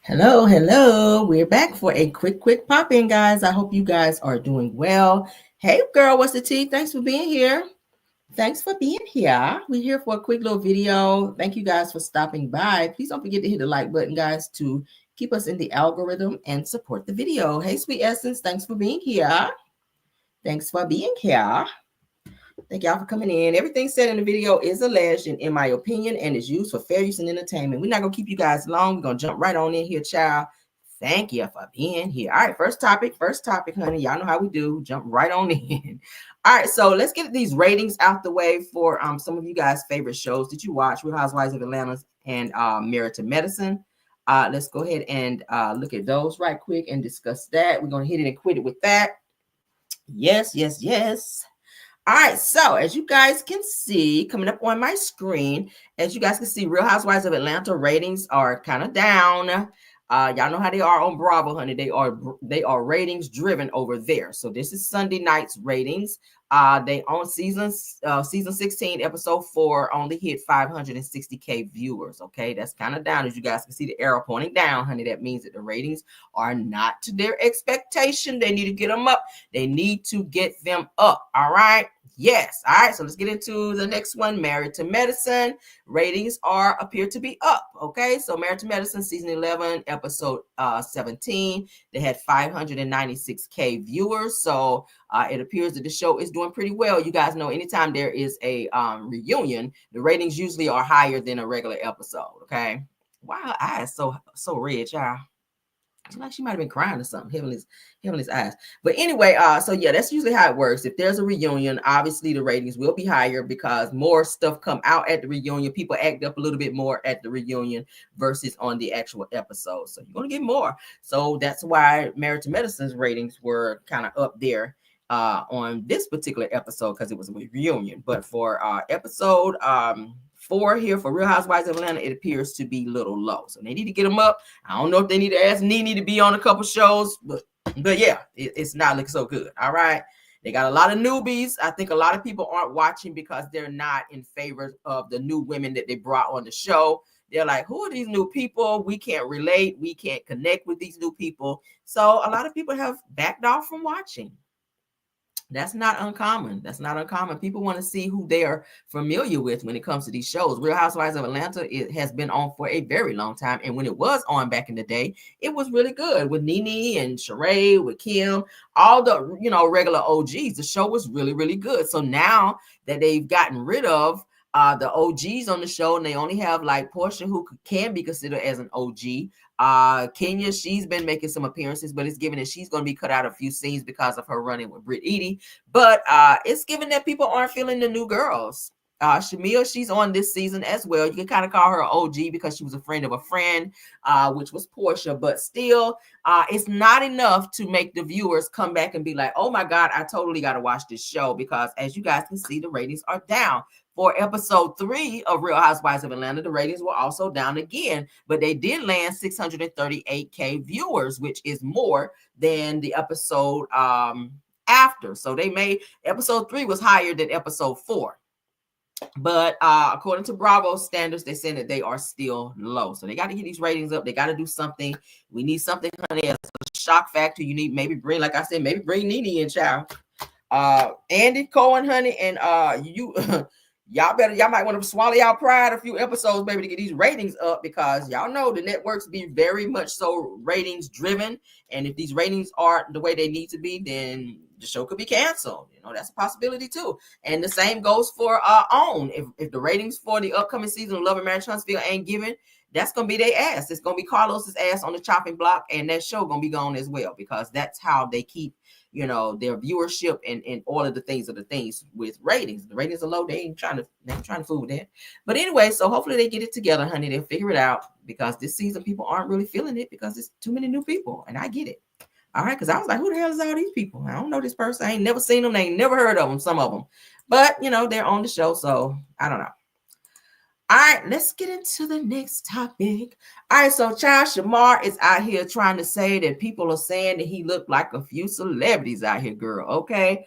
Hello. We're back for a quick pop in, guys. I hope you guys are doing well. Hey, girl, what's the tea? Thanks for being here. Thanks for being here. We're here for a quick little video. Thank you guys for stopping by. Please don't forget to hit the like button, guys, to keep us in the algorithm and support the video. Hey, Sweet Essence, thanks for being here. Thanks for being here. Thank y'all for coming in. Everything said in the video is alleged, in my opinion, and is used for fair use and entertainment. We're not going to keep you guys long. We're going to jump right on in here, child. Thank you for being here. All right, first topic, honey. Y'all know how we do. Jump right on in. All right, so let's get these ratings out the way for some of you guys' favorite shows that you watch, Real Housewives of Atlanta and Married to Medicine. Let's go ahead and look at those right quick and discuss that. We're going to hit it and quit it with that. Yes. All right, so as you guys can see, coming up on my screen, as you guys can see, Real Housewives of Atlanta ratings are kind of down. Y'all know how they are on Bravo, honey. They are ratings driven over there. So this is Sunday night's ratings. They on season 16, episode 4 only hit 560K viewers. Okay, that's kind of down. As you guys can see the arrow pointing down, honey. That means that the ratings are not to their expectation. They need to get them up. They need to get them up. All right. Yes. All right. So let's get into the next one. Married to Medicine. Ratings appear to be up. Okay. So Married to Medicine, season 11, episode 17. They had 596K viewers. So it appears that the show is doing pretty well. You guys know anytime there is a reunion, the ratings usually are higher than a regular episode. Okay. Wow. Eyes so red, y'all. Like she might have been crying or something. Heavenly's eyes. But anyway, so yeah, that's usually how it works. If there's a reunion, obviously the ratings will be higher because more stuff come out at the reunion. People act up a little bit more at the reunion versus on the actual episode. So you're gonna get more. So that's why Married to Medicine's ratings were kind of up there on this particular episode because it was a reunion. But for episode 4 here for Real Housewives of Atlanta, it appears to be a little low. So they need to get them up. I don't know if they need to ask Nene to be on a couple shows, but yeah, it's not looking so good. All right. They got a lot of newbies. I think a lot of people aren't watching because they're not in favor of the new women that they brought on the show. They're like, who are these new people? We can't relate. We can't connect with these new people. So a lot of people have backed off from watching. That's not uncommon. People want to see who they are familiar with when it comes to these shows. Real Housewives of Atlanta, it has been on for a very long time. And when it was on back in the day, it was really good with Nene and Sheree, with Kim, all the, regular OGs. The show was really, really good. So now that they've gotten rid of the OGs on the show, and they only have like Portia, who can be considered as an OG. Kenya, she's been making some appearances, but it's given that she's going to be cut out a few scenes because of her running with Britt Eady. But it's given that people aren't feeling the new girls. Shamia, she's on this season as well. You can kind of call her an OG because she was a friend of a friend, which was Portia. But still, it's not enough to make the viewers come back and be like, oh my God, I totally got to watch this show. Because as you guys can see, the ratings are down. For episode 3 of Real Housewives of Atlanta, the ratings were also down again, but they did land 638K viewers, which is more than the episode after. So episode 3 was higher than episode 4. But according to Bravo standards, they said that they are still low. So they got to get these ratings up. They got to do something. We need something, honey, as a shock factor. You need bring Nene in, child. Andy Cohen, honey, and y'all might want to swallow y'all pride a few episodes, baby, to get these ratings up, because y'all know the networks be very much so ratings driven. And if these ratings aren't the way they need to be, then the show could be canceled. That's a possibility too. And the same goes for OWN. If the ratings for the upcoming season of Love and Marriage Huntsville ain't given, that's going to be their ass. It's going to be Carlos's ass on the chopping block, and that show going to be gone as well, because that's how they keep their viewership and all of the things with ratings. The ratings are low. They ain't trying to fool with that. But anyway, so hopefully they get it together, honey. They'll figure it out, because this season people aren't really feeling it because it's too many new people, and I get it. All right, because I was like, who the hell is all these people? I don't know this person. I ain't never seen them. I ain't never heard of them, some of them. But, they're on the show, so I don't know. All right, let's get into the next topic. All right, so child Shemar'S is out here trying to say that people are saying that he looked like a few celebrities out here, girl. Okay,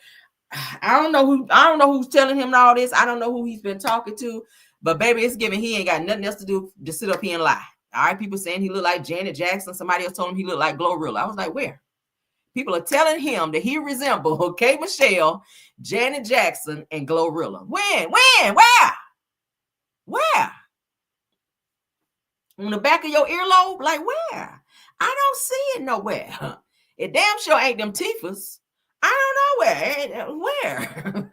I don't know who's telling him all this. I don't know who he's been talking to, but baby, it's given he ain't got nothing else to do to sit up here and lie. All right, people saying he looked like Janet Jackson. Somebody else told him he looked like Glorilla. I was like, where? People are telling him that he resembled K. Michelle, Janet Jackson, and Glorilla. When? Where? On the back of your earlobe? Like, where? I don't see it nowhere. It damn sure ain't them teethers. I don't know where.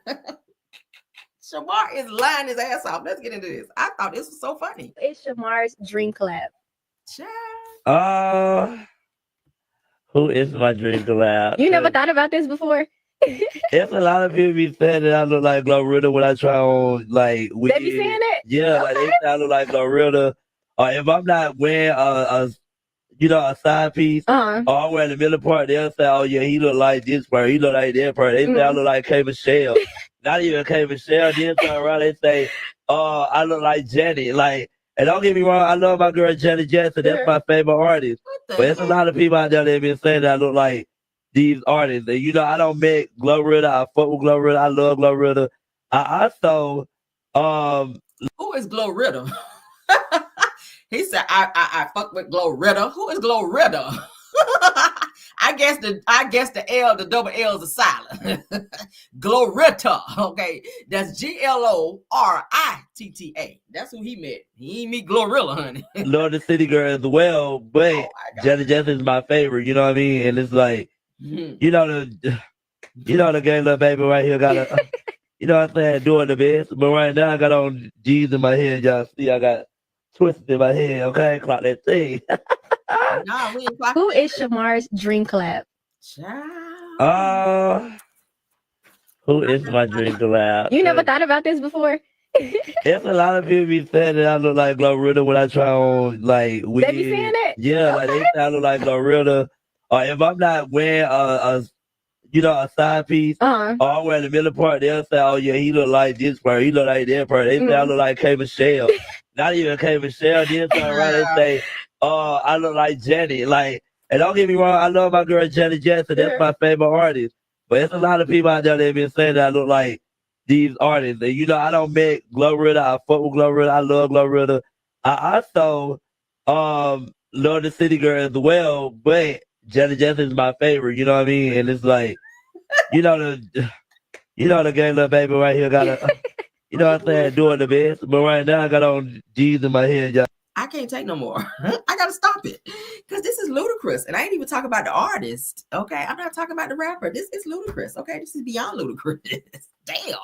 Shamar is lying his ass off. Let's get into this. I thought this was so funny. It's Shemar'S dream collab. Who is my dream collab? You never thought about this before? It's a lot of people be saying that I look like Glorilla when I try on like weed. They be saying it? Yeah, like they say I look like Glorilla. Or if I'm not wearing a side piece, or I'm wearing the middle part, they'll say, oh yeah, he look like this part, he look like that part. They say I look like K. Michelle. Not even K. Michelle. Then turn around, they say, oh, I look like Janet. Like, and don't get me wrong, I love my girl Janet Jackson. That's my favorite artist. But there's a lot of people out there that been saying that I look like these artists. And I don't make Glorilla. I fuck with Glorilla. I love Glorilla. I also who is Glorilla? He said, I fuck with Glorilla. Who is Glorilla? I guess the L, the double L's are silent. Glorita. Okay. That's Gloritta. That's who he met. He ain't meet Glorilla, honey. Love the City Girl as well, but Janet Jackson is my favorite, you know what I mean? And it's like, the gay little baby right here got a, what I'm saying, doing the best. But right now I got on G's in my head, y'all see I got twisted in my head, okay? Clock that thing. Who is Shemar'S dream collab? Who is my dream collab? You never thought about this before? It's a lot of people be saying that I look like Glorilla when I try on like weed. They be saying it? Yeah, like they say I look like Glorilla. Or if I'm not wearing a side piece, or I'm wearing the middle part, they'll say, oh yeah, he look like this part, he look like that part. They say I look like K. Michelle. Not even K. Michelle. Then turn around and say, oh, I look like Janet. Like, and don't get me wrong, I love my girl Janet Jackson. That's my favorite artist. But there's a lot of people out there that been saying that I look like these artists. And I don't make Glorilla. I fuck with Glorilla. I love Glorilla. I also love the City Girl as well, but Janet Jackson is my favorite, you know what I mean? And it's like, the gay little baby right here got a, what I'm saying, doing the best. But right now I got on G's in my head, y'all. I can't take no more. I gotta stop it because this is ludicrous, and I ain't even talking about the artist. Okay, I'm not talking about the rapper. This is ludicrous. Okay, this is beyond ludicrous. Damn.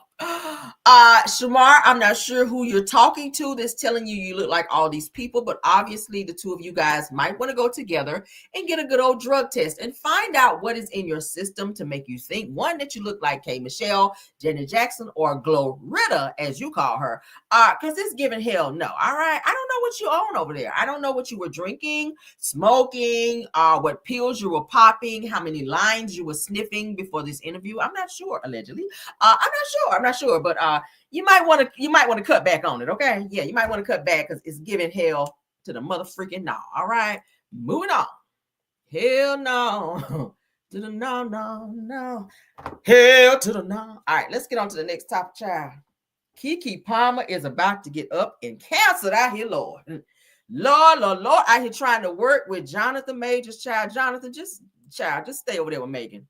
Shamar, I'm not sure who you're talking to that's telling you look like all these people, but obviously the two of you guys might want to go together and get a good old drug test and find out what is in your system to make you think, one, that you look like K. Michelle, Janet Jackson, or Glorilla, as you call her, because it's giving hell no. All right, I don't know what you own over there. I don't know what you were drinking, smoking, what pills you were popping, how many lines you were sniffing before this interview. I'm not sure, allegedly. I'm not sure, but you might want to cut back on it, okay? Yeah, you might want to cut back because it's giving hell to the mother freaking no. All right, moving on. Hell no. To the no. Hell to the no. All right, let's get on to the next topic, child. Kiki Palmer is about to get up and canceled out here, Lord. Lord, out here trying to work with Jonathan Majors, child. Jonathan, just stay over there with Megan.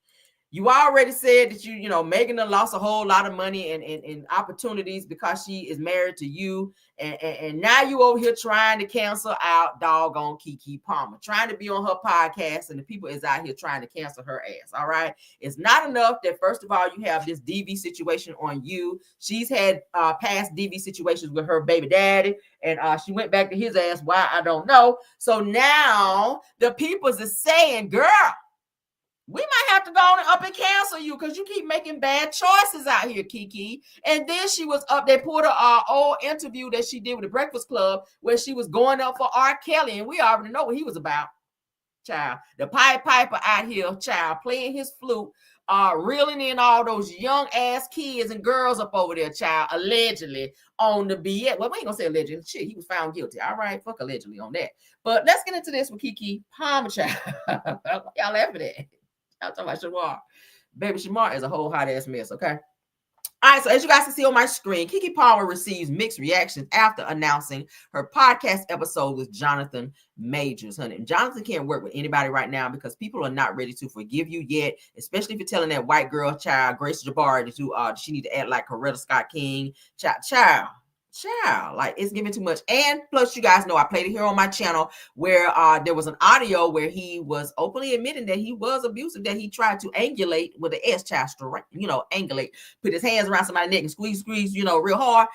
You already said that Megan done lost a whole lot of money and opportunities because she is married to you. And now you over here trying to cancel out doggone Kiki Palmer, trying to be on her podcast, and the people is out here trying to cancel her ass. All right. It's not enough that, first of all, you have this DV situation on you. She's had past DV situations with her baby daddy, and she went back to his ass. Why? I don't know. So now the people's is saying, girl, we might have to go on up and cancel you because you keep making bad choices out here, Kiki. And then she was up. They pulled her old interview that she did with the Breakfast Club where she was going up for R. Kelly, and we already know what he was about. Child, the Pied Piper out here, child, playing his flute, reeling in all those young ass kids and girls up over there, child, allegedly on the BS. Well, we ain't gonna say allegedly. Shit, he was found guilty. All right, fuck allegedly on that. But let's get into this with Kiki Palmer, child. Y'all laughing at? I'm talking about Shamar. Baby Shamar is a whole hot ass mess, okay? All right, so as you guys can see on my screen, Kiki Palmer receives mixed reactions after announcing her podcast episode with Jonathan Majors. Honey, and Jonathan can't work with anybody right now because people are not ready to forgive you yet, especially if you're telling that white girl child, Grace Jabari, to she need to act like Coretta Scott King. Child, like it's giving too much. And plus, you guys know I played it here on my channel where there was an audio where he was openly admitting that he was abusive, that he tried to angulate with the S child, angulate, put his hands around somebody's neck and squeeze, real hard.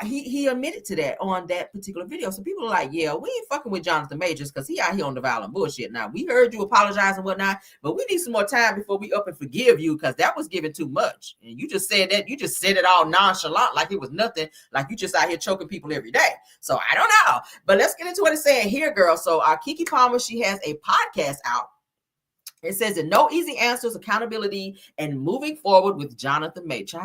He admitted to that on that particular video. So people are like, yeah, we ain't fucking with Jonathan Majors because he out here on the violent bullshit. Now, we heard you apologize and whatnot, but we need some more time before we up and forgive you because that was giving too much. And you just said that, you just said it all nonchalant like it was nothing, like you just out here choking people every day. So I don't know, but let's get into what it's saying here, girl. So Kiki Palmer, she has a podcast out. It says that no easy answers, accountability, and moving forward with Jonathan Majors.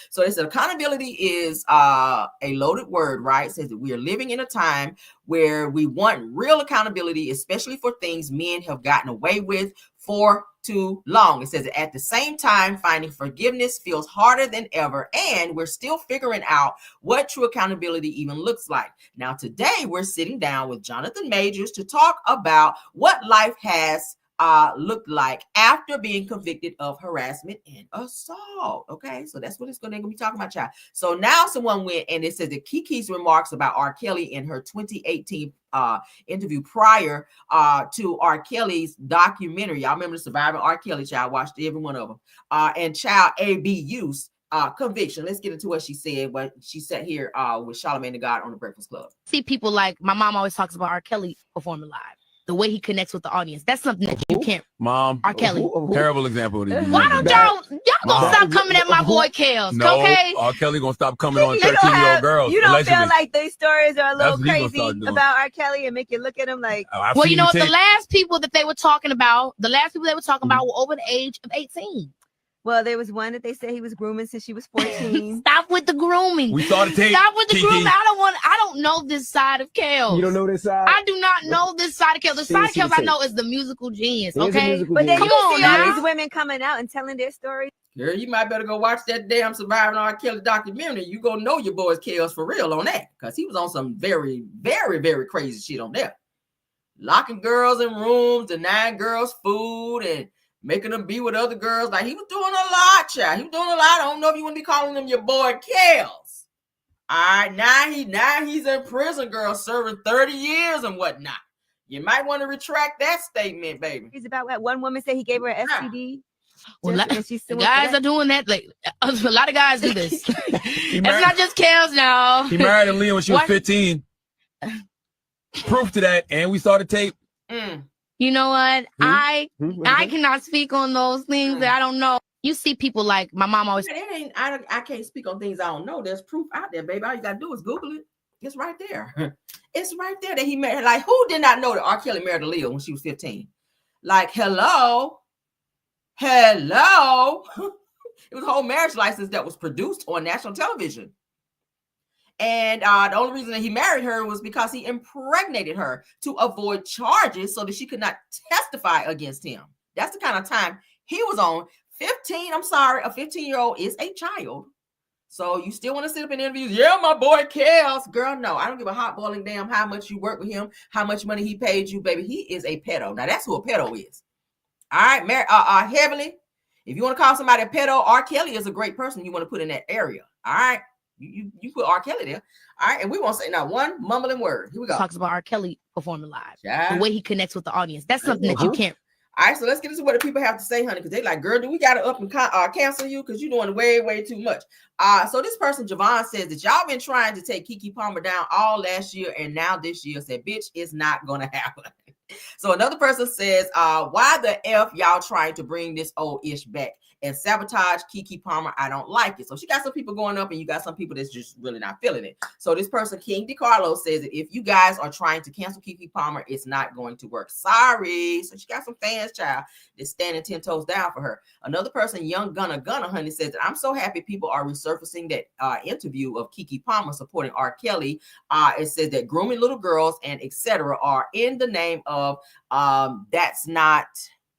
So it says accountability is a loaded word, right? It says that we are living in a time where we want real accountability, especially for things men have gotten away with for too long. It says that at the same time, finding forgiveness feels harder than ever, and we're still figuring out what true accountability even looks like. Now, today we're sitting down with Jonathan Majors to talk about what life has looked like after being convicted of harassment and assault. Okay, so that's what it's going to be talking about, child. So now someone went and it says that Kiki's remarks about R. Kelly in her 2018 interview prior to R. Kelly's documentary. Y'all remember the Surviving R. Kelly, child? Watched every one of them. And child ABU's conviction. Let's get into what she said. What she said here with Charlamagne the God on the Breakfast Club. See people like my mom always talks about R. Kelly performing live. The way he connects with the audience. That's something that you can't. Mom. R. Kelly. Terrible example. Why don't y'all gonna stop coming at my boy Kels? No, okay? R. Kelly gonna stop coming on 13-year-old girls. You don't allegedly. feel like these stories are a little That's what he crazy gonna start doing. about R. Kelly and make you look at him like. Well, you know what? The last people that they were talking about, were over the age of 18. Well, there was one that they said he was grooming since she was 14. Stop with the grooming. We saw the tape. Stop with the Kiki. grooming. I don't know this side of Kels. You don't know this side? I do not know this side of Kels. The side of Kels I know is the musical genius, okay? But then Come you on see now. all these women coming out and telling their stories. Girl, you might better go watch that damn Surviving R. Kelly documentary. You gonna know your boy's Kels for real on that, because he was on some very, very, very crazy shit on there. Locking girls in rooms, denying girls food, and making them be with other girls. Like, he was doing a lot, child. He was doing a lot. I don't know if you want to be calling him your boy Kels. All right, now he's in prison, girl, serving 30 years and whatnot. You might want to retract that statement, baby. He's about what one woman said he gave her an STD. Well, guys are doing that. Like, a lot of guys do this. It's not just Kels now. He married Aaliyah when she was 15. Proof to that, and we saw the tape. You know what? I cannot speak on those things that I don't know. You see people like my mom always. I can't speak on things I don't know. There's proof out there, baby. All you gotta do is Google it. It's right there. It's right there that he married. Like, who did not know that R. Kelly married Aaliyah when she was 15? Like, hello. It was a whole marriage license that was produced on national television. And the only reason that he married her was because he impregnated her to avoid charges so that she could not testify against him. That's the kind of time he was on. 15, I'm sorry, a 15-year-old is a child. So you still want to sit up in interviews? Yeah, my boy Kels. Girl, no, I don't give a hot boiling damn how much you work with him, how much money he paid you, baby. He is a pedo. Now, that's who a pedo is. All right, Heavenly, if you want to call somebody a pedo, R. Kelly is a great person you want to put in that area. All right. You put R. Kelly there. All right. And we won't say not one mumbling word. Here we go. Talks about R. Kelly performing live. Yeah. The way he connects with the audience. That's something that you can't. All right. So let's get into what the people have to say, honey. Because they like, girl, do we got to up and cancel you? Because you're doing way, way too much. So this person, Javon, says that y'all been trying to take Kiki Palmer down all last year. And now this year said, bitch, it's not going to happen. So another person says, why the F y'all trying to bring this old ish back and sabotage Kiki Palmer? I don't like it. So she got some people going up and you got some people that's just really not feeling it. So this person, King DeCarlo, says that if you guys are trying to cancel Kiki Palmer, it's not going to work. Sorry. So she got some fans, child, that's standing 10 toes down for her. Another person, Young Gunna, honey, says that I'm so happy people are resurfacing that interview of Kiki Palmer supporting R. Kelly. It says that grooming little girls and etc. are in the name of that's not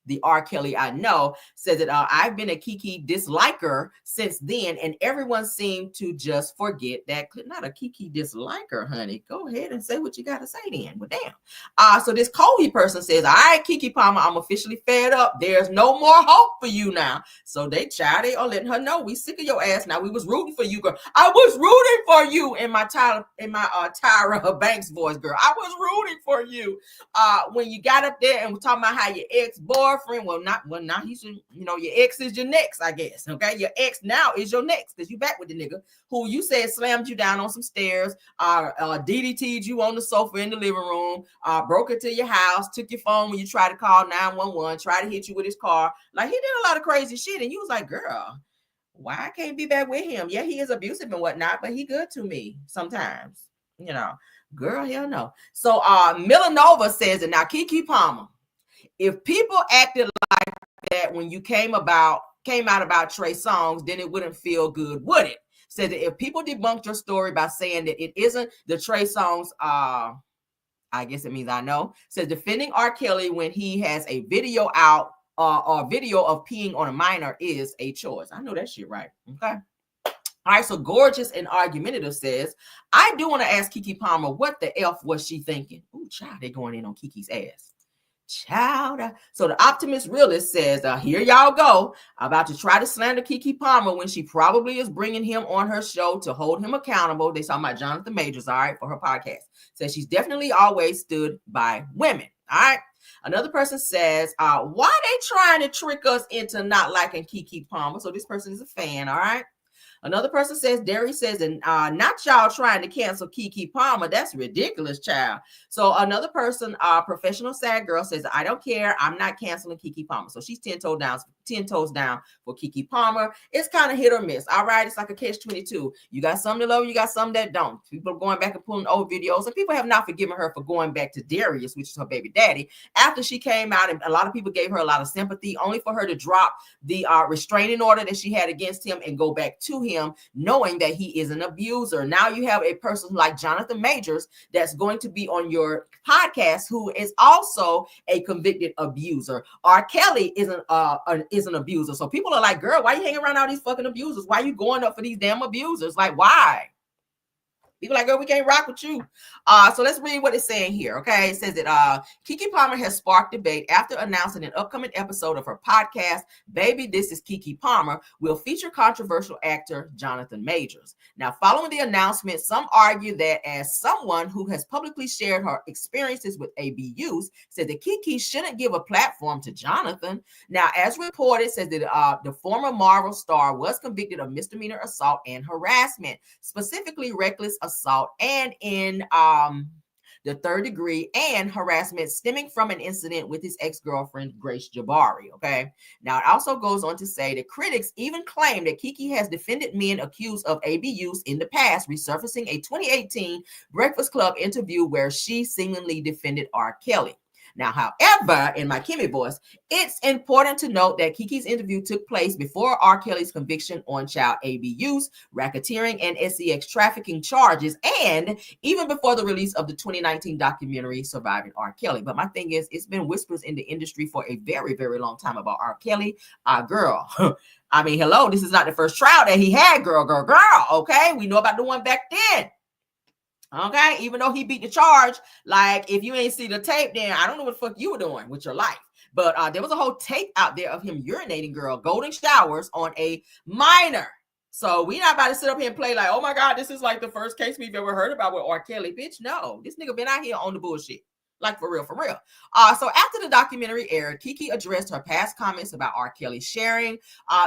the R. Kelly I know, says that I've been a Keke disliker since then, and everyone seemed to just forget that. Not a Keke disliker, honey. Go ahead and say what you got to say then. Well, damn. So this Kobe person says, all right, Keke Palmer, I'm officially fed up. There's no more hope for you now. So they are letting her know we sick of your ass now. We was rooting for you, girl. I was rooting for you in my Tyra Banks voice, girl. I was rooting for you. When you got up there and we're talking about how your ex-boyfriend, now he's your ex is your next, I guess. Okay, your ex now is your next because you back with the nigga who you said slammed you down on some stairs, DDT'd you on the sofa in the living room, broke into your house, took your phone when you tried to call 911, tried to hit you with his car. Like, he did a lot of crazy shit, and you was like, girl, why I can't be back with him? Yeah, he is abusive and whatnot, but he good to me sometimes. Girl, hell no. So Millanova says that now, Keke Palmer, if people acted like that when you came out about Trey Songz, then it wouldn't feel good, would it? Says that if people debunked your story by saying that it isn't the Trey Songz, I guess it means I know, says defending R. Kelly when he has a video out or video of peeing on a minor is a choice. I know that shit right. Okay. All right, so Gorgeous and Argumentative says, I do want to ask Keke Palmer, what the F was she thinking? Ooh, child, they going in on Kiki's ass. Child. So the Optimist Realist says, here y'all go, about to try to slander Keke Palmer when she probably is bringing him on her show to hold him accountable. They talking about Jonathan Majors, all right, for her podcast. Says she's definitely always stood by women. All right. Another person says, why they trying to trick us into not liking Keke Palmer? So this person is a fan, all right. Another person says, Derry says, and not y'all trying to cancel Keke Palmer. That's ridiculous, child. So another person, Professional Sad Girl, says, I don't care. I'm not canceling Keke Palmer. So she's 10 toes down for Keke Palmer. It's kind of hit or miss. All right. It's like a catch-22. You got some that love, you got some that don't. People are going back and pulling old videos, and people have not forgiven her for going back to Darius, which is her baby daddy, after she came out, and a lot of people gave her a lot of sympathy, only for her to drop the restraining order that she had against him and go back to him, knowing that he is an abuser. Now you have a person like Jonathan Majors that's going to be on your podcast who is also a convicted abuser. R. Kelly is an abuser. So people are like, girl, why you hanging around all these fucking abusers? Why you going up for these damn abusers? Like, why? People like, girl, we can't rock with you. So let's read what it's saying here. Okay. It says that Keke Palmer has sparked debate after announcing an upcoming episode of her podcast, Baby, This is Keke Palmer, will feature controversial actor Jonathan Majors. Now, following the announcement, some argue that as someone who has publicly shared her experiences with ABUs, said that Keke shouldn't give a platform to Jonathan. Now, as reported, says that the former Marvel star was convicted of misdemeanor assault and harassment, specifically reckless assault and in the third degree, and harassment stemming from an incident with his ex-girlfriend Grace Jabari. Okay. Now it also goes on to say that critics even claim that Keke has defended men accused of ABUs in the past, resurfacing a 2018 Breakfast Club interview where she seemingly defended R. Kelly. Now, however, in my Kimmy voice, it's important to note that Keke's interview took place before R. Kelly's conviction on child ABUs, racketeering, and SEX trafficking charges, and even before the release of the 2019 documentary Surviving R. Kelly. But my thing is, it's been whispers in the industry for a very, very long time about R. Kelly. Girl, I mean, hello, this is not the first trial that he had, girl. Okay, we know about the one back then. Okay, even though he beat the charge, like if you ain't see the tape, then I don't know what the fuck you were doing with your life. But there was a whole tape out there of him urinating, girl, golden showers on a minor. So we not about to sit up here and play like, oh my God, this is like the first case we've ever heard about with R. Kelly. Bitch, no, this nigga been out here on the bullshit. Like for real. So after the documentary aired, Keke addressed her past comments about R. Kelly sharing.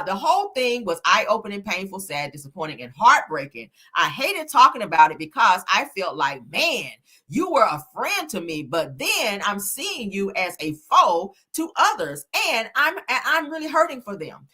The whole thing was eye-opening, painful, sad, disappointing, and heartbreaking. I hated talking about it because I felt like, man, you were a friend to me, but then I'm seeing you as a foe to others, and I'm really hurting for them.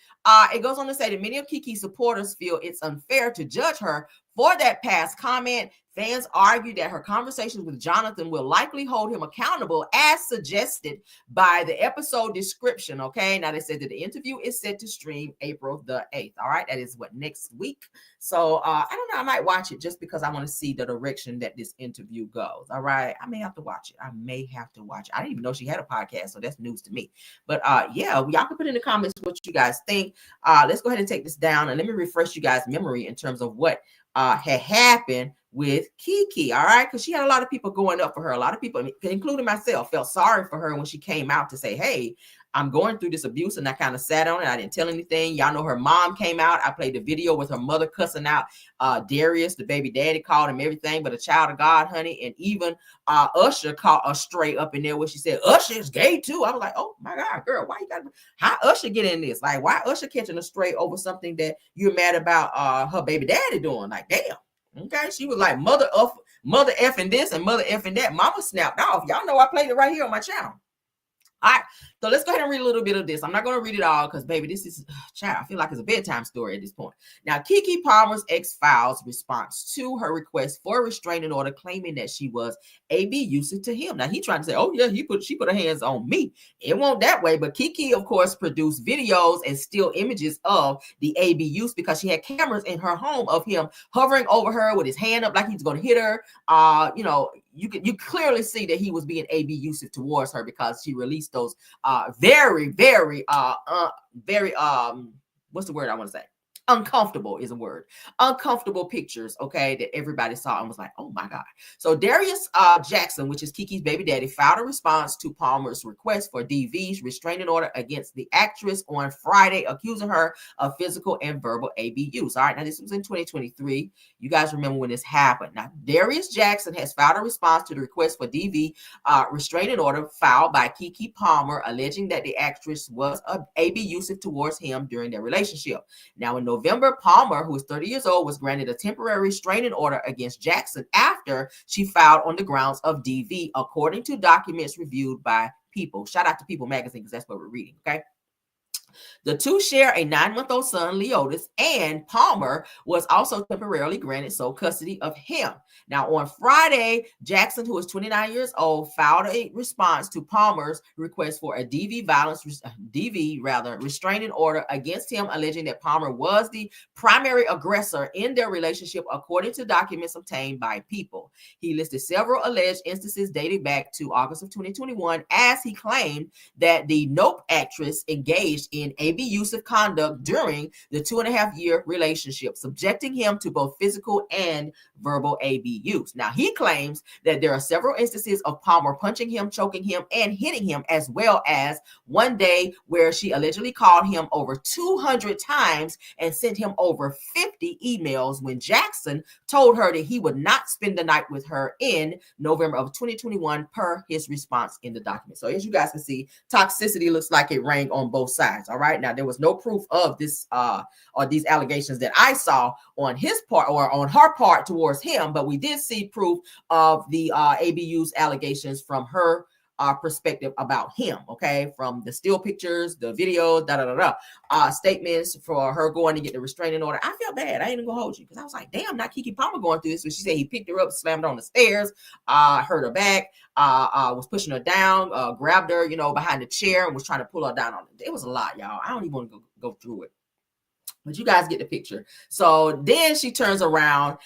It goes on to say that many of Keke's supporters feel it's unfair to judge her for that past comment, Fans argued that her conversations with Jonathan will likely hold him accountable as suggested by the episode description. Okay, now they said that the interview is set to stream April the 8th. All right, that is what, next week. So I don't know, I might watch it just because I want to see the direction that this interview goes. All right, I may have to watch it. I didn't even know she had a podcast, so that's news to me. But yeah, y'all can put in the comments what you guys think. Let's go ahead and take this down and let me refresh you guys' memory in terms of what had happened with Keke. All right, because she had a lot of people going up for her. A lot of people, including myself, felt sorry for her when she came out to say, hey, I'm going through this abuse, and I kind of sat on it. I didn't tell anything. Y'all know her mom came out. I played the video with her mother cussing out Darius, the baby daddy, called him everything but a child of God, honey. And even Usher caught a stray up in there where she said Usher is gay too. I was like, oh my God, girl, why you got how Usher get in this? Like, why Usher catching a stray over something that you're mad about her baby daddy doing? Like, damn. Okay, she was like mother effing this and mother effing that. Mama snapped off. Y'all know I played it right here on my channel. All right, so let's go ahead and read a little bit of this. I'm not going to read it all because, baby, this is, child, I feel like it's a bedtime story at this point. Now, Kiki Palmer's X-Files response to her request for a restraining order claiming that she was abusive to him. Now, he tried to say, oh, yeah, she put her hands on me. It won't that way. But Kiki, of course, produced videos and still images of the abuse because she had cameras in her home of him hovering over her with his hand up like he's going to hit her. You know, you clearly see that he was being abusive towards her because she released those very what's the word I want to say? Uncomfortable is a word. Uncomfortable pictures, okay, that everybody saw and was like, oh my God. So Darius Jackson, which is Kiki's baby daddy, filed a response to Palmer's request for DV's restraining order against the actress on Friday, accusing her of physical and verbal abuse. All right, now this was in 2023. You guys remember when this happened. Now, Darius Jackson has filed a response to the request for DV restraining order filed by Kiki Palmer, alleging that the actress was abusive towards him during their relationship. Now, in November, Palmer, who is 30 years old, was granted a temporary restraining order against Jackson after she filed on the grounds of DV, according to documents reviewed by People. Shout out to People magazine because that's what we're reading, okay? The two share a 9-month-old son, Leotis, and Palmer was also temporarily granted sole custody of him. Now, on Friday, Jackson, who is 29 years old, filed a response to Palmer's request for a DV restraining order against him, alleging that Palmer was the primary aggressor in their relationship, according to documents obtained by People. He listed several alleged instances dating back to August of 2021, as he claimed that the Nope actress engaged in abusive conduct during the 2.5-year relationship, subjecting him to both physical and verbal abuse. Now, he claims that there are several instances of Palmer punching him, choking him, and hitting him, as well as one day where she allegedly called him over 200 times and sent him over 50 emails when Jackson told her that he would not spend the night with her in November of 2021, per his response in the document. So as you guys can see, toxicity looks like it rang on both sides. All right. Now, there was no proof of this or these allegations that I saw on his part or on her part towards him, but we did see proof of the abuse allegations from her perspective about him, okay, from the still pictures, the videos, statements for her going to get the restraining order. I felt bad. I ain't even gonna hold you because I was like, damn, not Kiki Palmer going through this. So she said he picked her up, slammed her on the stairs, hurt her back, was pushing her down, grabbed her, behind the chair and was trying to pull her down on it. It was a lot, y'all. I don't even want to go through it. But you guys get the picture. So then she turns around.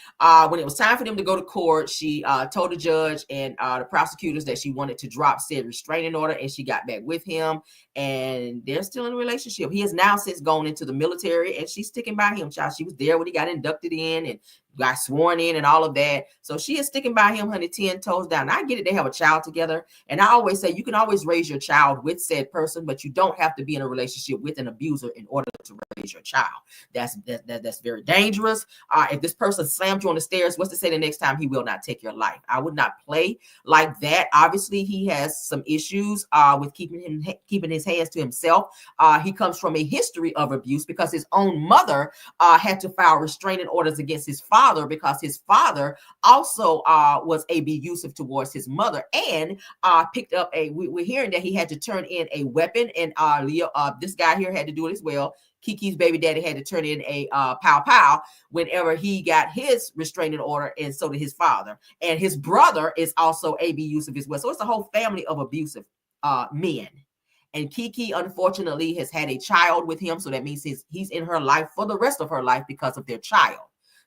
When it was time for them to go to court, she told the judge and the prosecutors that she wanted to drop said restraining order, and she got back with him. And they're still in a relationship. He has now since gone into the military, and she's sticking by him, child. She was there when he got inducted in and got sworn in and all of that. So she is sticking by him, honey, 10 toes down. I get it. They have a child together. And I always say you can always raise your child with said person, but you don't have to be in a relationship with an abuser in order to raise your child. That's very dangerous. If this person slammed you on the stairs, what's to say the next time he will not take your life? I would not play like that. Obviously, he has some issues with keeping his hands to himself. He comes from a history of abuse because his own mother had to file restraining orders against his father father, because his father also was abusive towards his mother, and picked up we're hearing that he had to turn in a weapon, and Leo, this guy here had to do it as well. Kiki's baby daddy had to turn in a pow whenever he got his restraining order, and so did his father. And his brother is also abusive as well. So it's a whole family of abusive men. And Keke, unfortunately, has had a child with him, so that means he's in her life for the rest of her life because of their child.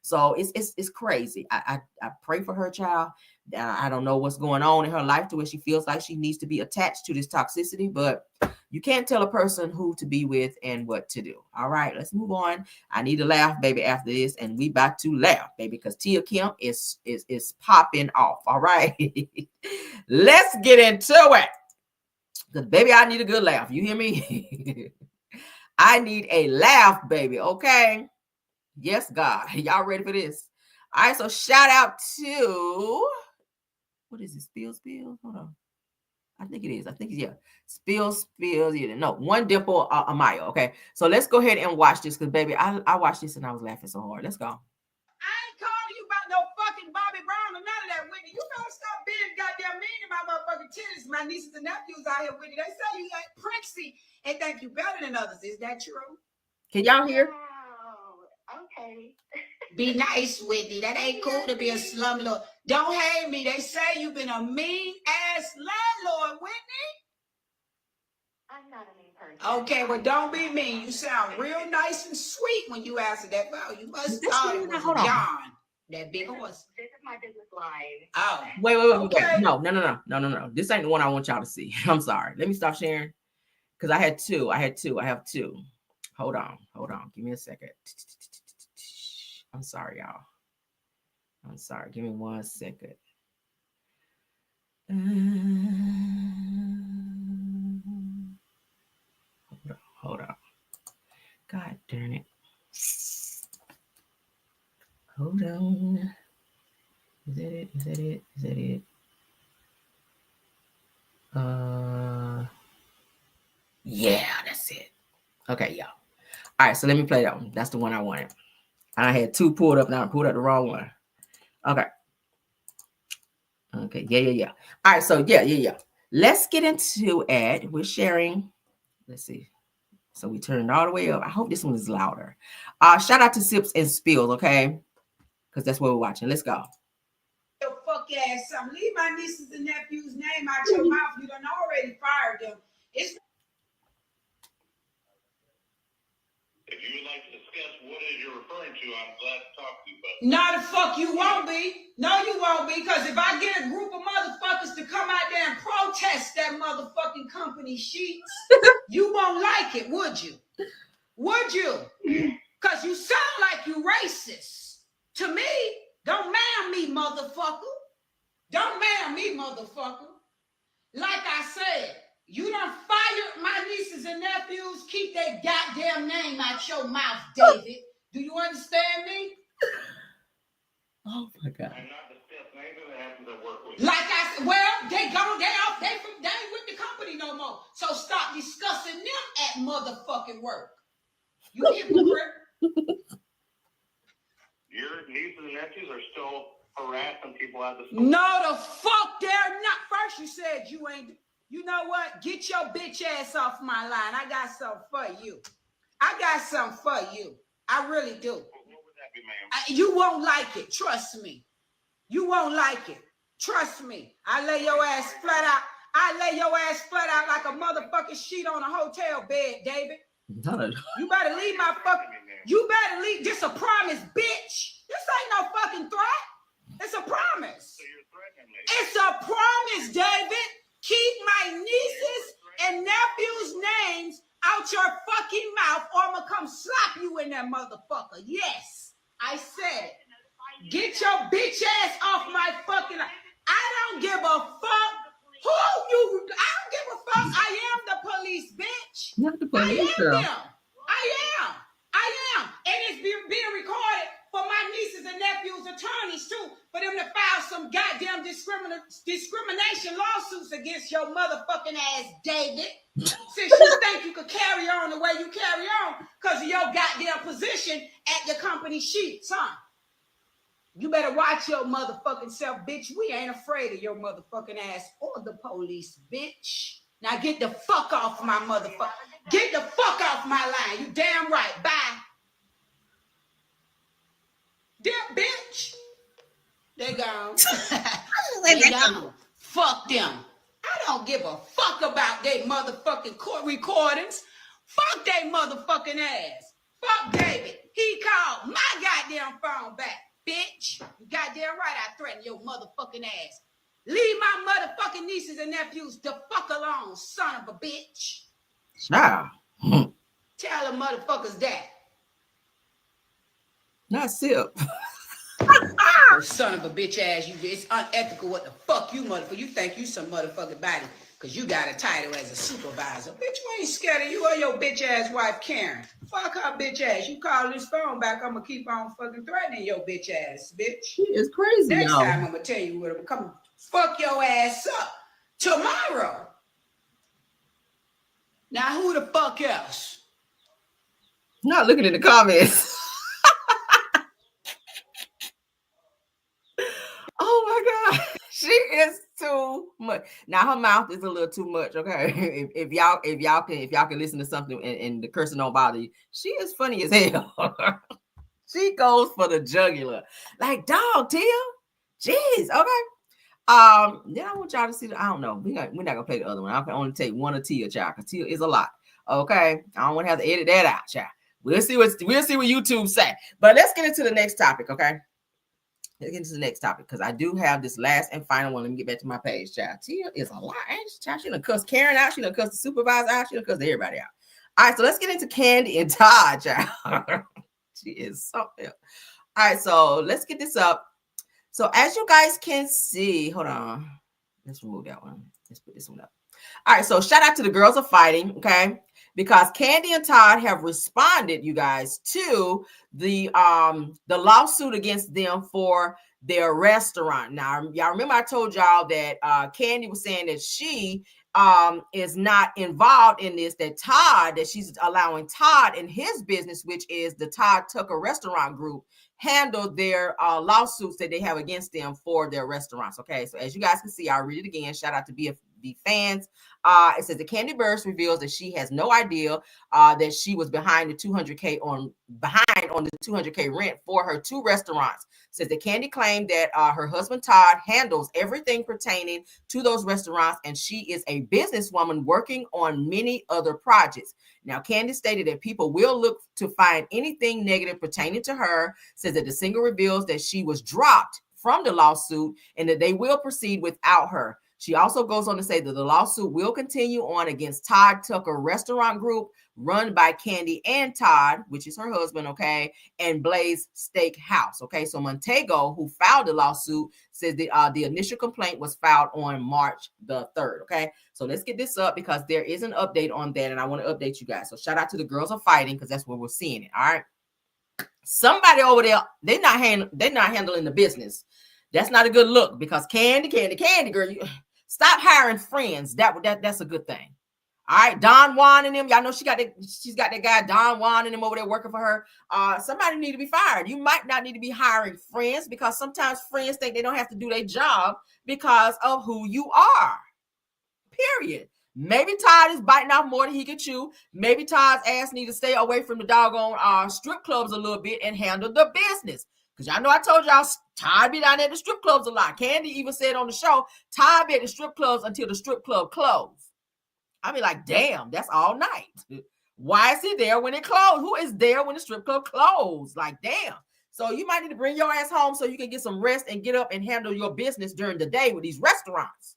So it's crazy. I pray for her child. I don't know what's going on in her life to where she feels like she needs to be attached to this toxicity, but you can't tell a person who to be with and what to do. All right, let's move on. I need to laugh, baby, after this, and we about to laugh, baby, because Tia Kemp is popping off. All right, let's get into it. Because, baby, I need a good laugh. You hear me? I need a laugh, baby. Okay. Yes, God. Y'all ready for this? All right. So shout out to, what is it? Spill. Hold on. I think it is. Yeah. Spill. Yeah. No, One Dimple Amaya. Okay. So let's go ahead and watch this, because, baby, I watched this and I was laughing so hard. Let's go. I ain't calling you about no fucking Bobby Brown or none of that, Whitney. You gotta stop being goddamn mean to my motherfucking titties. My nieces and nephews out here, Whitney. They say you like Princey and think you better than others. Is that true? Can y'all hear? Oh, okay. Be nice, Whitney. That ain't cool to be a slumlord. Don't hate me. They say you've been a mean ass landlord, Whitney. I'm not a mean person. Okay, well, don't be mean. You sound real nice and sweet when you answer that phone. You must thought it was John, that big horse. This is my business line. Oh, Wait. okay. No. This ain't the one I want y'all to see. I'm sorry. Let me stop sharing, because I have two. I have two. Hold on. Give me a second. I'm sorry, y'all. I'm sorry. Give me 1 second. Hold on. God darn it. Hold on. Is that it? Yeah, that's it. Okay, y'all. All right, so let me play that one. That's the one I wanted. I had two pulled up, now I pulled up the wrong one. Okay, yeah. All right, so yeah. Let's get into it. We're sharing. Let's see. So we turned all the way up. I hope this one is louder. Shout out to Sips and Spills, okay? Because that's what we're watching. Let's go. Your fuck ass something. Leave my nieces and nephews' name out your mouth. You done already fired them. It's if you would like to discuss what it is you're referring to, I'm glad to talk to you about it. no, the fuck you won't be. No, you won't be, because if I get a group of motherfuckers to come out there and protest that motherfucking company sheets, you won't like it, would you? Would you? Because you sound like you racist. To me, don't man me, motherfucker. Don't man me, motherfucker. Like I said, you done fired my nieces and nephews. Keep that goddamn name out your mouth, David. Do you understand me? Oh my God. I'm not discussing anything that happens at work with. Like I said, well, they ain't with the company no more. So stop discussing them at motherfucking work. You hypocrite. Your nieces and nephews are still harassing people at the store. No, the fuck they're not. First you said you ain't. You know what? Get your bitch ass off my line. I got something for you. I really do. What would that be, ma'am? You won't like it. Trust me. You won't like it. Trust me. I lay your ass flat out like a motherfucking sheet on a hotel bed, David. You better leave my fucking. You better leave. This a promise, bitch. This ain't no fucking threat. It's a promise. So you're threatening me. It's a promise, David. Keep my nieces and nephews' names out your fucking mouth, or I'm gonna come slap you in that motherfucker. Yes, I said it. Get your bitch ass off my fucking. I don't give a fuck who you. I don't give a fuck. I am the police, bitch. Not the police, I am girl. them. I am. And it's being recorded for my nieces and nephews' attorneys too, for them to file some goddamn discrimination lawsuits against your motherfucking ass, David. Since you think you could carry on the way you carry on because of your goddamn position at the company sheets, huh? You better watch your motherfucking self, bitch. We ain't afraid of your motherfucking ass or the police, bitch. Now get the fuck off my motherfucker. Get the fuck off my line. You damn right. Bye. Damn bitch. They gone. They gone. Fuck them. I don't give a fuck about they motherfucking court recordings. Fuck they motherfucking ass. Fuck David. He called my goddamn phone back, bitch. You goddamn right I threatened your motherfucking ass. Leave my motherfucking nieces and nephews the fuck alone, son of a bitch. Nah. Tell the motherfuckers that. Not sip. Son of a bitch ass, you. It's unethical what the fuck you motherfucker. You think you some motherfucking body because you got a title as a supervisor. Bitch, we ain't scared of you or your bitch ass wife Karen. Fuck her bitch ass. You call this phone back, I'm gonna keep on fucking threatening your bitch ass, bitch. She is crazy. Next time I'm gonna tell you what I'm coming. Fuck your ass up tomorrow. Now who the fuck else? Not looking in the comments. Oh my God, she is too much. Now her mouth is a little too much. Okay, if y'all can listen to something and the cursing don't bother you, she is funny as hell. She goes for the jugular, like dog Tia. Jeez, okay. Then I want y'all to see the. I don't know. We're not gonna play the other one. I can only take one of Tia, child, because Tia is a lot. Okay, I don't want to have to edit that out, child. We'll see what YouTube say. But let's get into the next topic. Okay. Let's get into the next topic because I do have this last and final one. Let me get back to my page, child. Tia is a lot, ain't she, child? She done cuss Karen out. She done cuss the supervisor out. She done cuss everybody out. All right, so let's get into Kandi and Todd, child. She is something. All right, so let's get this up. So as you guys can see, hold on. Let's remove that one. Let's put this one up. All right, so shout out to the girls of fighting, okay? Because Kandi and Todd have responded, you guys, to the lawsuit against them for their restaurant. Now, y'all remember I told y'all that Kandi was saying that she is not involved in this, that she's allowing Todd and his business, which is the Todd Tucker Restaurant Group, handle their lawsuits that they have against them for their restaurants. Okay, so as you guys can see, I'll read it again. Shout out to BFB fans. It says the Kandi Burst reveals that she has no idea that she was behind the $200K on the $200K rent for her two restaurants. Says that Kandi claimed that her husband Todd handles everything pertaining to those restaurants, and she is a businesswoman working on many other projects. Now, Kandi stated that people will look to find anything negative pertaining to her. Says that the singer reveals that she was dropped from the lawsuit and that they will proceed without her. She also goes on to say that the lawsuit will continue on against Todd Tucker Restaurant Group, run by Kandi and Todd, which is her husband, okay, and Blaze Steak House, okay. So Montego, who filed the lawsuit, says the initial complaint was filed on March the 3rd, okay. So let's get this up because there is an update on that, and I want to update you guys. So shout out to the girls of fighting because that's where we're seeing it. All right, somebody over there, they're not handling the business. That's not a good look because Kandi girl, you stop hiring friends. That's a good thing. All right, Don Juan and them, y'all know she's got that guy Don Juan and them over there working for her. Somebody need to be fired. You might not need to be hiring friends because sometimes friends think they don't have to do their job because of who you are. Period. Maybe Todd is biting off more than he can chew. Maybe Todd's ass need to stay away from the doggone strip clubs a little bit and handle the business. Because y'all know I told y'all Todd be down at the strip clubs a lot. Kandi even said on the show, Todd be at the strip clubs until the strip club closed. I be like, damn, that's all night. Why is he there when it closed? Who is there when the strip club closed? Like, damn. So you might need to bring your ass home so you can get some rest and get up and handle your business during the day with these restaurants.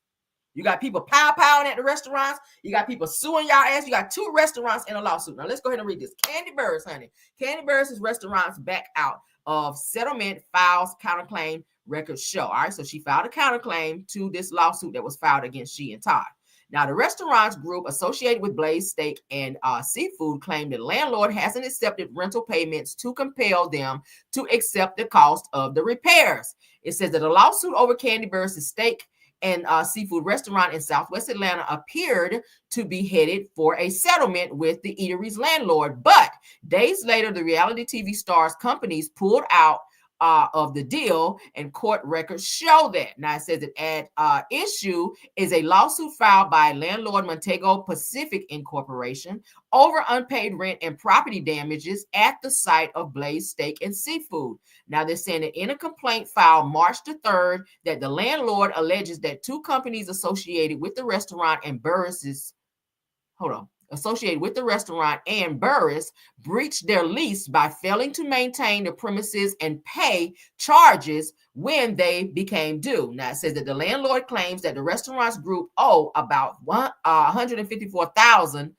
You got people pow-powing at the restaurants. You got people suing y'all ass. You got two restaurants in a lawsuit. Now, let's go ahead and read this. Kandi Burst, honey. Kandi Burst's restaurants back out of settlement files counterclaim records show. All right, so she filed a counterclaim to this lawsuit that was filed against she and Todd. Now, the restaurants group associated with Blaze Steak and Seafood claimed the landlord hasn't accepted rental payments to compel them to accept the cost of the repairs. It says that a lawsuit over Kandi Burst's steak and seafood restaurant in Southwest Atlanta appeared to be headed for a settlement with the eatery's landlord. But days later, the reality TV stars companies pulled out of the deal, and court records show that. Now it says that at issue is a lawsuit filed by landlord Montego Pacific Incorporation over unpaid rent and property damages at the site of Blaze Steak and Seafood. Now they're saying that in a complaint filed March the 3rd that the landlord alleges that two companies associated with the restaurant and Burris breached their lease by failing to maintain the premises and pay charges when they became due. Now it says that the landlord claims that the restaurants group owe about $154,000,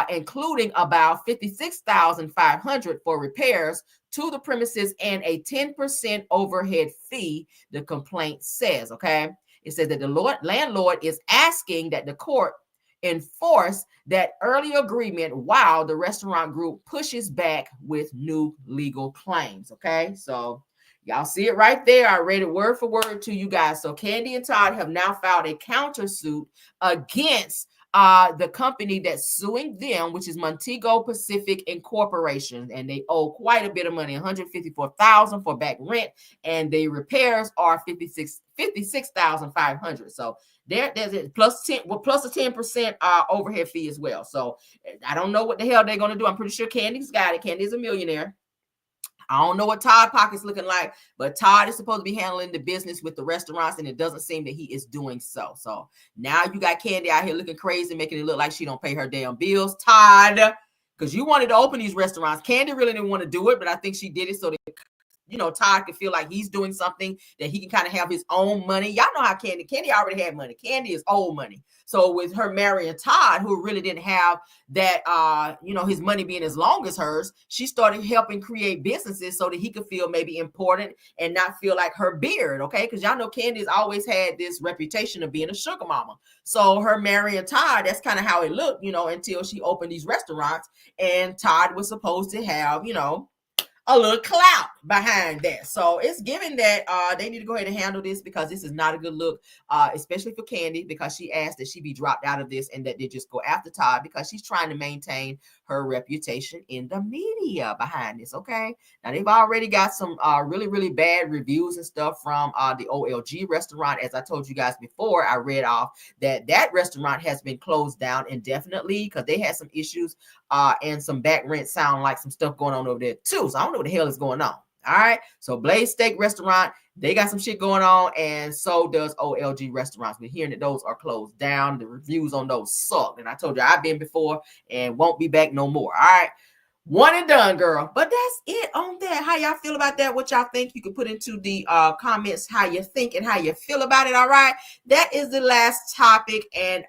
including about $56,500 for repairs to the premises and a 10% overhead fee, the complaint says. Okay, it says that the landlord is asking that the court enforce that early agreement while the restaurant group pushes back with new legal claims. Okay, so y'all see it right there. I read it word for word to you guys. So Kandi and Todd have now filed a countersuit against the company that's suing them, which is Montego Pacific Incorporation, and they owe quite a bit of money, $154,000 for back rent, and the repairs are $56,500. So there's it plus a 10% overhead fee as well. So I don't know what the hell they're gonna do. I'm pretty sure Kandi's got it. Kandi's a millionaire. I don't know what Todd pocket's looking like, but Todd is supposed to be handling the business with the restaurants, and it doesn't seem that he is doing so. So now you got Kandi out here looking crazy, making it look like she don't pay her damn bills. Todd, because you wanted to open these restaurants. Kandi really didn't want to do it, but I think she did it so that, you know, Todd could feel like he's doing something that he can kind of have his own money. Y'all know how Kandi already had money. Kandi is old money. So with her marrying Todd, who really didn't have that, his money being as long as hers, she started helping create businesses so that he could feel maybe important and not feel like her beard. Okay. Because y'all know Kandi's always had this reputation of being a sugar mama. So her marrying Todd, that's kind of how it looked, until she opened these restaurants, and Todd was supposed to have, a little clout behind that. So it's given that they need to go ahead and handle this, because this is not a good look, especially for Kandi, because she asked that she be dropped out of this and that they just go after Todd, because she's trying to maintain her reputation in the media behind this. Okay. Now they've already got some really, really bad reviews and stuff from the OLG restaurant. As I told you guys before, I read off that restaurant has been closed down indefinitely because they had some issues and some back rent sound like some stuff going on over there too. So I don't know what the hell is going on. All right. So Blaze Steak Restaurant, they got some shit going on, and so does OLG Restaurants. We're hearing that those are closed down. The reviews on those suck. And I told you I've been before and won't be back no more. All right. One and done, girl. But that's it on that. How y'all feel about that? What y'all think? You can put into the comments how you think and how you feel about it. All right. That is the last topic. And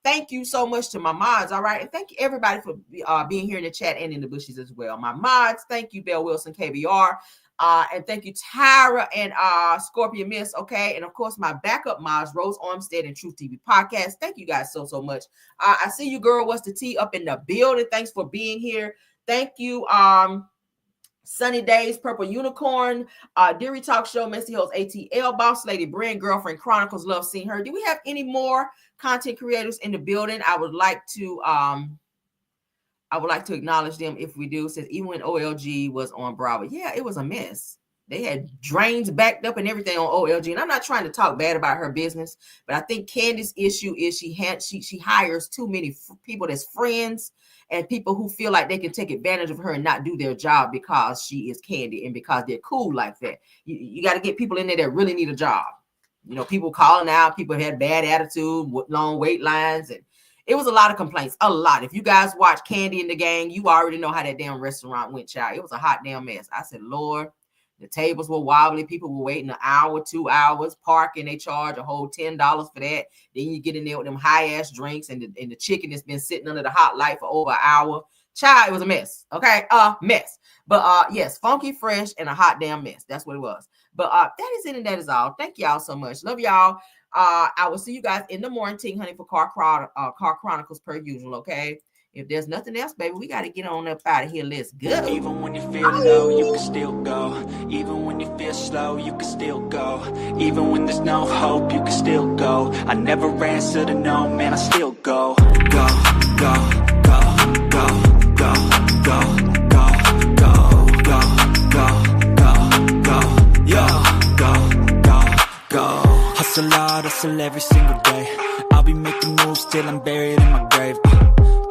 thank you so much to my mods. All right. And thank you everybody for being here in the chat and in the bushes as well. My mods. Thank you, Belle Wilson, KBR. And thank you, Tyra and Scorpion Miss. Okay. And of course, my backup mods, Rose Armstead and Truth TV Podcast. Thank you guys so much. I see you, girl. What's the tea up in the building? Thanks for being here. Thank you, Sunny Days, Purple Unicorn, Deary Talk Show, Messy Hills ATL, Boss Lady, Brand, Girlfriend Chronicles, love seeing her. Do we have any more content creators in the building? I would like to acknowledge them if we do. It says even when OLG was on Bravo, yeah, it was a mess. They had drains backed up and everything on OLG. And I'm not trying to talk bad about her business, but I think Kandi's issue is she hires too many people that's friends and people who feel like they can take advantage of her and not do their job because she is Kandi and because they're cool like that. You got to get people in there that really need a job. People calling out, people had bad attitude, long wait lines, and it was a lot of complaints, a lot. If you guys watch Kandi and the Gang, you already know how that damn restaurant went, child. It was a hot damn mess. I said, Lord, the tables were wobbly. People were waiting an hour, 2 hours, parking. They charge a whole $10 for that. Then you get in there with them high-ass drinks and the chicken that's been sitting under the hot light for over an hour. Child, it was a mess, okay? Mess. But yes, funky, fresh, and a hot damn mess. That's what it was. But that is it and that is all. Thank y'all so much. Love y'all. I will see you guys in the morning, Team Honey, for Car Chronicles per usual, okay? If there's nothing else, baby, we got to get on up out of here. Let's go. Even when you feel low, you can still go. Even when you feel slow, you can still go. Even when there's no hope, you can still go. I never answer to no, man, I still go. Go, go, go, go, go, go, go, go, go, go, go, go, hustle every single day. I'll be making moves till I'm buried in my grave.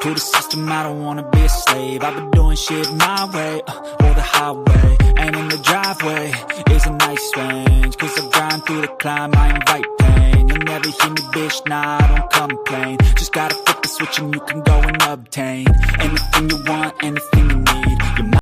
To the system, I don't wanna be a slave. I've been doing shit my way, or the highway. And in the driveway is a nice range, cause I grind through the climb, I invite pain. You'll never hear me, bitch, nah, I don't complain. Just gotta flip the switch and you can go and obtain anything you want, anything you need.